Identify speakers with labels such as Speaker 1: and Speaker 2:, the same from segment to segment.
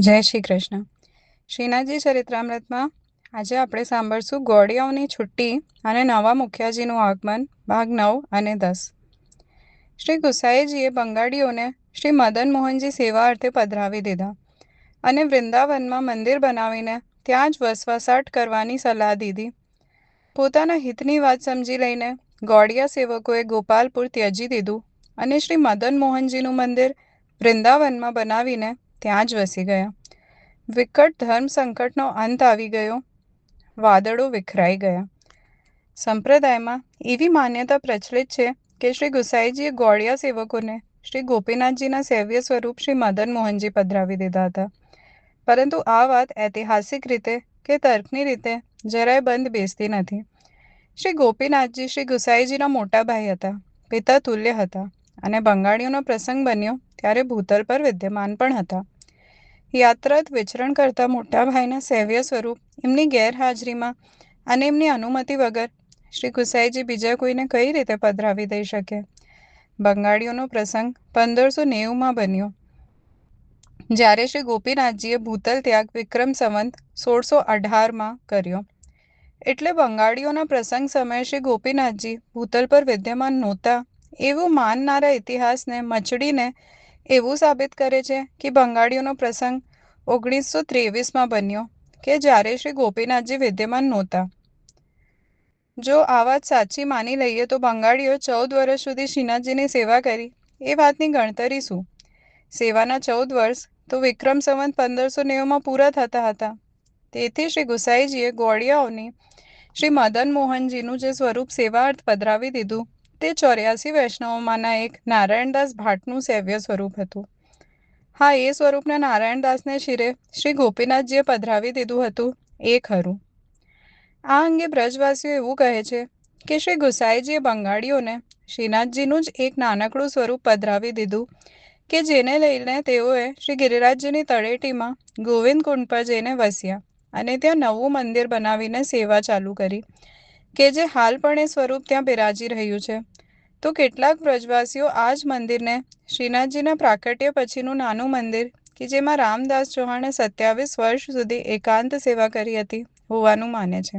Speaker 1: જય શ્રી કૃષ્ણ. શ્રીનાથજી ચરિત્રામૃતમાં આજે આપણે સાંભળશું ગોળિયાઓની છુટ્ટી અને નવા મુખિયાજીનું આગમન, ભાગ 9 અને 10. શ્રી ગુસાઈજીએ બંગાળીઓને શ્રી મદન મોહનજી સેવા અર્થે પધરાવી દીધા અને વૃંદાવનમાં મંદિર બનાવીને ત્યાં જ વસવાટ કરવાની સલાહ દીધી. પોતાના હિતની વાત સમજી લઈને ગોળિયા સેવકોએ ગોપાલપુર ત્યજી દીધું અને શ્રી મદન મોહનજીનું મંદિર વૃંદાવનમાં બનાવીને ત્યાં જ વસી ગયા. વિકટ ધર્મ સંકટનો અંત આવી ગયો. વાદળો વિખરાઈ ગયા. સંપ્રદાયમાં એવી માન્યતા પ્રચલિત છે કે શ્રી ગુસાઈજીએ ગોળિયા સેવકોને શ્રી ગોપીનાથજીના સેવ્ય સ્વરૂપ શ્રી મદન મોહનજી પધરાવી દીધા હતા. પરંતુ આ વાત ઐતિહાસિક રીતે કે તર્કની રીતે જરાય બંધ બેસતી નથી. શ્રી ગોપીનાથજી શ્રી ગુસાઈજીના મોટા ભાઈ હતા, પિતા તુલ્ય હતા અને બંગાળીઓનો પ્રસંગ બન્યો ત્યારે ભૂતલ પર વિદ્યમાન પણ હતા. યાત્રાત વિચરણ કરતા મોટા ભાઈના સેવ્ય સ્વરૂપ એમની ગેરહાજરીમાં અને એમની અનુમતિ વગર શ્રી ગુસાઈજી બીજા કોઈને કઈ રીતે પધરાવી દઈ શકે? બંગાળીઓનો પ્રસંગ 1590માં બન્યો, જ્યારે શ્રી ગોપીનાથજીએ ભૂતલ ત્યાગ વિક્રમ સંવત 1618માં કર્યો. એટલે બંગાળીઓના પ્રસંગ સમયે શ્રી ગોપીનાથજી ભૂતલ પર વિદ્યમાન નહોતા એવું માનનારા ઇતિહાસને મચડીને એવું સાબિત કરે છે કે બંગાળીઓનો પ્રસંગ 1923માં બન્યો કે જ્યારે શ્રી ગોપીનાથજી વિદ્યમાન નહોતા. જો આ વાત સાચી માની લઈએ તો બંગાળીઓ 14 વર્ષ સુધી શ્રીનાથજીની સેવા કરી એ વાતની ગણતરી શું? સેવાના 14 વર્ષ તો વિક્રમ સંવત 1590માં પૂરા થતા હતા. તેથી શ્રી ગુસાઈજીએ ગોળિયાઓની શ્રી મદન મોહનજીનું જે સ્વરૂપ સેવાઅર્થ પધરાવી દીધું તે 84 વૈષ્ણવોમાંના એક નારાયણદાસ ભાટનું સેવ્ય સ્વરૂપ હતું. હા, એ સ્વરૂપને નારાયણદાસને શિરે શ્રી ગોપીનાથજીએ પધરાવી દીધું હતું એ ખરું. આ અંગે બ્રજવાસીઓ એવું કહે છે કે શ્રી ગુસાઈજીએ બંગાળીઓને શ્રીનાથજીનું જ એક નાનકડું સ્વરૂપ પધરાવી દીધું કે જેને લઈને તેઓએ શ્રી ગિરિરાજજીની તળેટીમાં ગોવિંદ કુંડ પર જઈને વસ્યા અને ત્યાં નવું મંદિર બનાવીને સેવા ચાલુ કરી કે જે હાલ પણ એ સ્વરૂપ ત્યાં બિરાજી રહ્યું છે. તો કેટલાક બ્રજવાસીઓ આ જ મંદિરને શ્રીનાથજીના પ્રાકટ્ય પછીનું નાનું મંદિર કે જેમાં રામદાસ ચૌહાણે 27 વર્ષ સુધી એકાંત સેવા કરી હતી હોવાનું માને છે.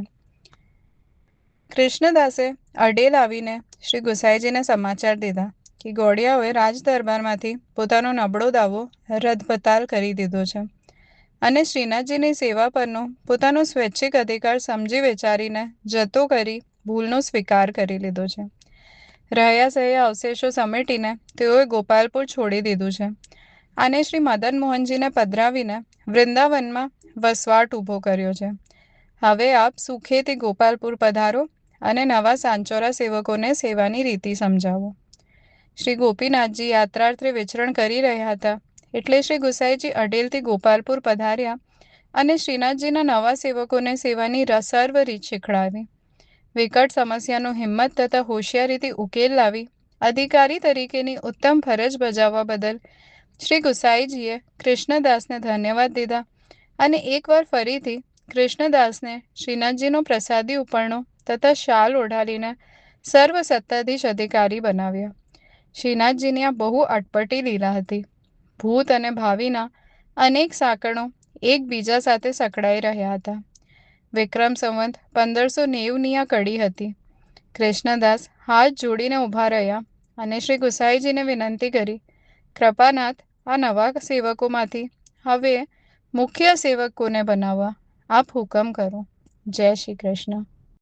Speaker 1: કૃષ્ણદાસે અડેલ આવીને શ્રી ગુસાઈજીને સમાચાર દીધા કે ગોળિયાઓએ રાજદરબારમાંથી પોતાનો નબળો દાવો રદબતાલ કરી દીધો છે અને શ્રીનાથજીની સેવા પરનો પોતાનો સ્વૈચ્છિક અધિકાર સમજી વિચારીને જતો કરી ભૂલનો સ્વીકાર કરી લીધો છે. રહ્યા સહ્યા અવશેષો સમેટીને તેઓએ ગોપાલપુર છોડી દીધું છે અને શ્રી મદન મોહનજીને પધરાવીને વૃંદાવનમાં વસવાટ ઊભો કર્યો છે. હવે આપ સુખેથી ગોપાલપુર પધારો અને નવા સાંચોરા સેવકોને સેવાની રીતિ સમજાવો. શ્રી ગોપીનાથજી યાત્રાર્થે વિચરણ કરી રહ્યા હતા એટલે શ્રી ગુસાઈજી અડેલથી ગોપાલપુર પધાર્યા અને શ્રીનાથજીના નવા સેવકોને સેવાની સર્વ રીત શીખડાવી. વિકટ સમસ્યાનો હિંમત તથા હોશિયારીથી ઉકેલ લાવી અધિકારી તરીકેની ઉત્તમ ફરજ બજાવવા બદલ શ્રી ગુસાઈજીએ કૃષ્ણદાસને ધન્યવાદ દીધા અને એકવાર ફરીથી કૃષ્ણદાસને શ્રીનાથજીનો પ્રસાદી ઉપરણો તથા શાલ ઓઢાડીને સર્વ સત્તાધીશ અધિકારી બનાવ્યા. શ્રીનાથજીની આ બહુ અટપટી લીલા હતી. ભૂત અને ભાવિના અનેક સાંકળો એકબીજા સાથે સકળાઈ રહ્યા હતા. વિક્રમ સંવત 1590ની આ કડી હતી. કૃષ્ણદાસ હાથ જોડીને ઊભા રહ્યા અને શ્રી ગુસાઈજીને વિનંતી કરી, કૃપાનાથ, આ નવા સેવકોમાંથી હવે મુખ્ય સેવક કોને બનાવવા? આપ હુકમ કરો. જય શ્રી કૃષ્ણ.